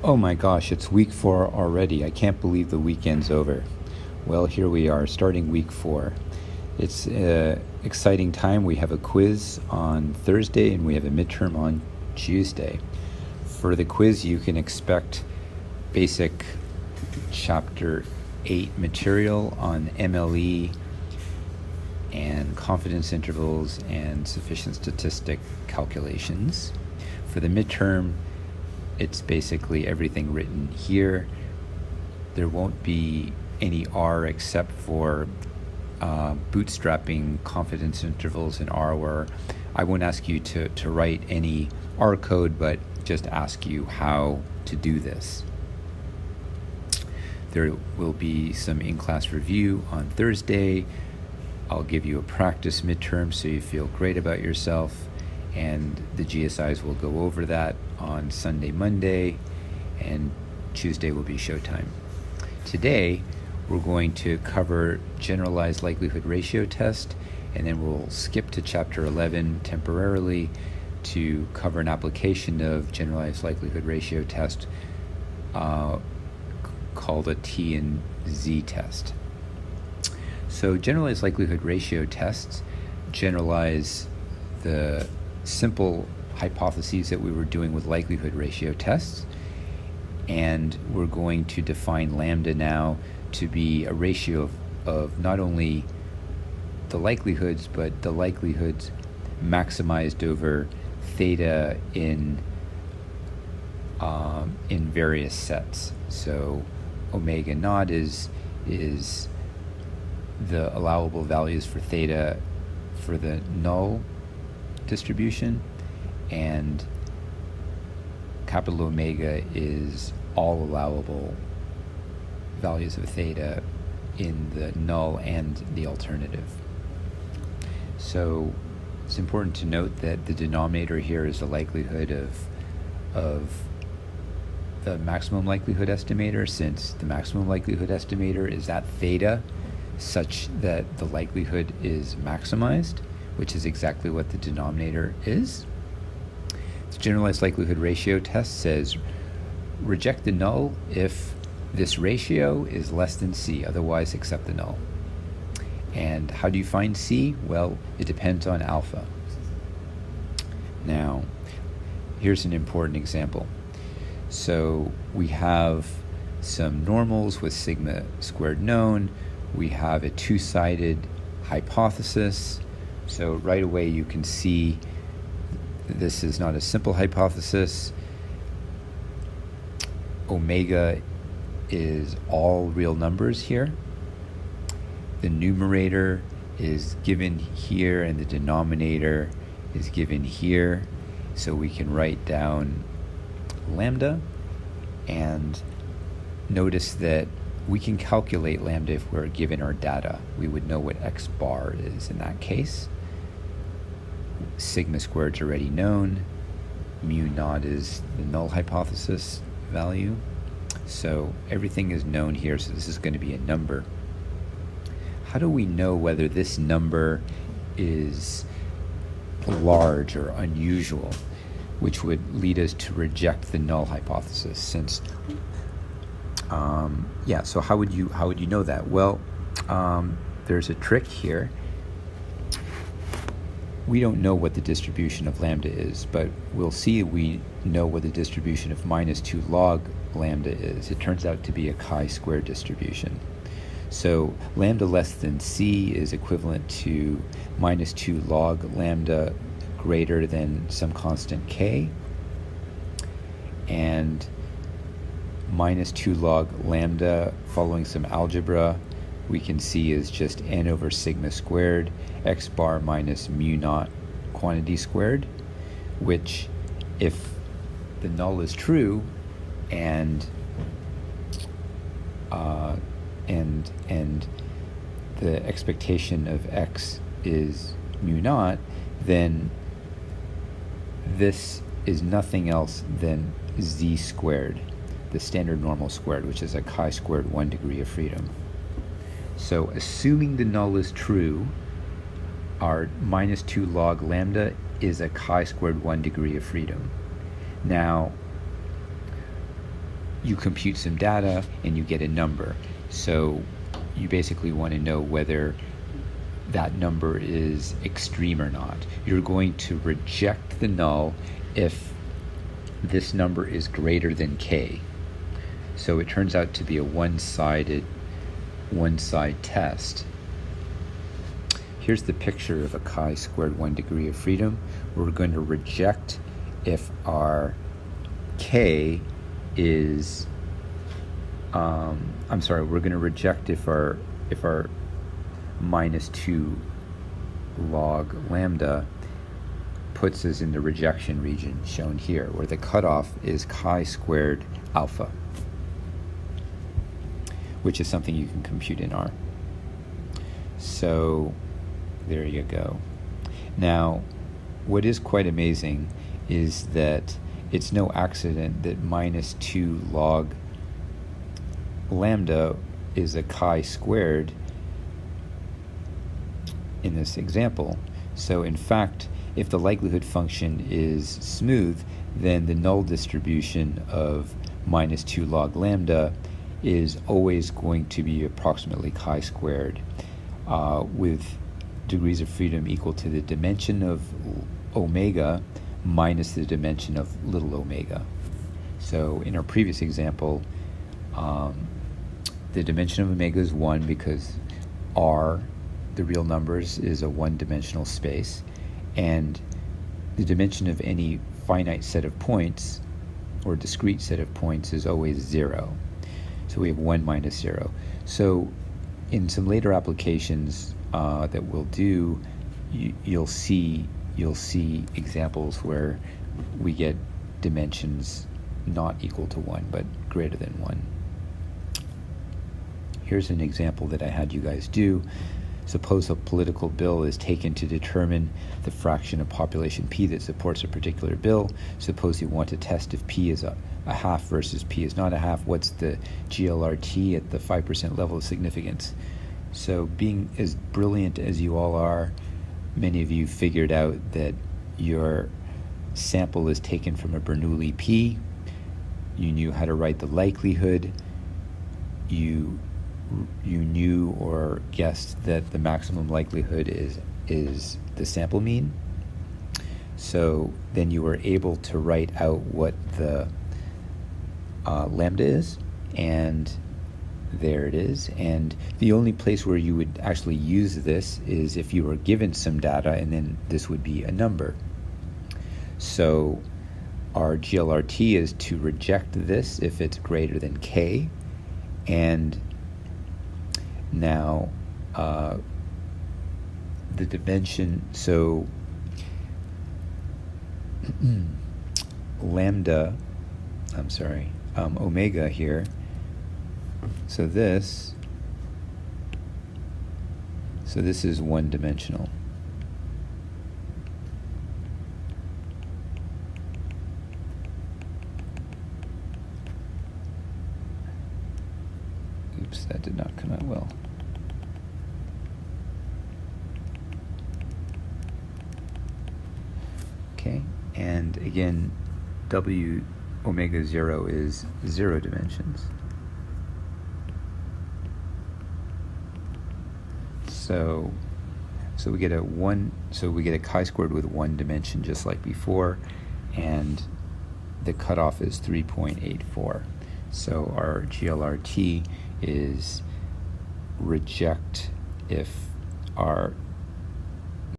Oh my gosh, it's week 4 already. I can't believe the weekend's over. Well, here we are, starting week 4. It's an exciting time. We have a quiz on Thursday and we have a midterm on Tuesday. For the quiz, you can expect basic Chapter 8 material on MLE and confidence intervals and sufficient statistic calculations. For the midterm, it's basically everything written here. There won't be any R except for bootstrapping confidence intervals in R, where I won't ask you to write any R code, but just ask you how to do this. There will be some in-class review on Thursday. I'll give you a practice midterm so you feel great about yourself, and the GSIs will go over that on Sunday, Monday, and Tuesday will be showtime. Today, we're going to cover generalized likelihood ratio test, and then we'll skip to chapter 11 temporarily to cover an application of generalized likelihood ratio test called a T and Z test. So generalized likelihood ratio tests generalize the simple hypotheses that we were doing with likelihood ratio tests, and we're going to define lambda now to be a ratio of not only the likelihoods, but the likelihoods maximized over theta in various sets. So omega naught is the allowable values for theta for the null distribution, and capital Omega is all allowable values of theta in the null and the alternative. So it's important to note that the denominator here is the likelihood of the maximum likelihood estimator, since the maximum likelihood estimator is at theta such that the likelihood is maximized, which is exactly what the denominator is. The generalized likelihood ratio test says reject the null if this ratio is less than C, otherwise accept the null. And how do you find C? Well, it depends on alpha. Now, here's an important example. So we have some normals with sigma squared known. We have a two-sided hypothesis. So right away you can see this is not a simple hypothesis. Omega is all real numbers here. The numerator is given here and the denominator is given here. So we can write down lambda, and notice that we can calculate lambda if we're given our data. We would know what x bar is in that case. Sigma squared's already known. Mu naught is the null hypothesis value. So everything is known here, so this is going to be a number. How do we know whether this number is large or unusual, which would lead us to reject the null hypothesis? Since so how would you know that? Well, there's a trick here. We don't know what the distribution of lambda is, but we'll see we know what the distribution of -2 log lambda is. It turns out to be a chi-square distribution. So lambda less than C is equivalent to -2 log lambda greater than some constant k, and -2 log lambda, following some algebra, we can see is just n over sigma squared, x bar minus mu naught quantity squared, which, if the null is true and the expectation of x is mu naught, then this is nothing else than z squared, the standard normal squared, which is a chi-squared 1 degree of freedom. So assuming the null is true, our -2 log lambda is a chi-squared 1 degree of freedom. Now, you compute some data and you get a number. So you basically want to know whether that number is extreme or not. You're going to reject the null if this number is greater than k. So it turns out to be a one-side test. Here's the picture of a chi-squared 1 degree of freedom. We're going to reject if our k is we're going to reject if our minus 2 log lambda puts us in the rejection region shown here, where the cutoff is chi-squared alpha, which is something you can compute in R. So there you go. Now, what is quite amazing is that it's no accident that minus 2 log lambda is a chi-squared in this example. So in fact, if the likelihood function is smooth, then the null distribution of minus 2 log lambda is always going to be approximately chi-squared, with degrees of freedom equal to the dimension of omega minus the dimension of little omega. So in our previous example, the dimension of omega is 1 because R, the real numbers, is a one-dimensional space, and the dimension of any finite set of points or discrete set of points is always 0. So we have 1 minus 0. So in some later applications that we'll do, you'll see examples where we get dimensions not equal to 1 but greater than 1. Here's an example that I had you guys do. Suppose a political bill is taken to determine the fraction of population P that supports a particular bill. Suppose you want to test if P is a half versus P is not a half. What's the GLRT at the 5% level of significance? So being as brilliant as you all are, many of you figured out that your sample is taken from a Bernoulli P. You knew how to write the likelihood. You knew or guessed that the maximum likelihood is the sample mean. So then you were able to write out what the lambda is, and there it is. And the only place where you would actually use this is if you were given some data, and then this would be a number. So our GLRT is to reject this if it's greater than k, and now the dimension, so omega here, so this is one-dimensional. Oops, that did not come out well. Okay, and again, W omega 0 is 0 dimensions. So we get a chi-squared with 1 dimension just like before, and the cutoff is 3.84. So our GLRT is reject if our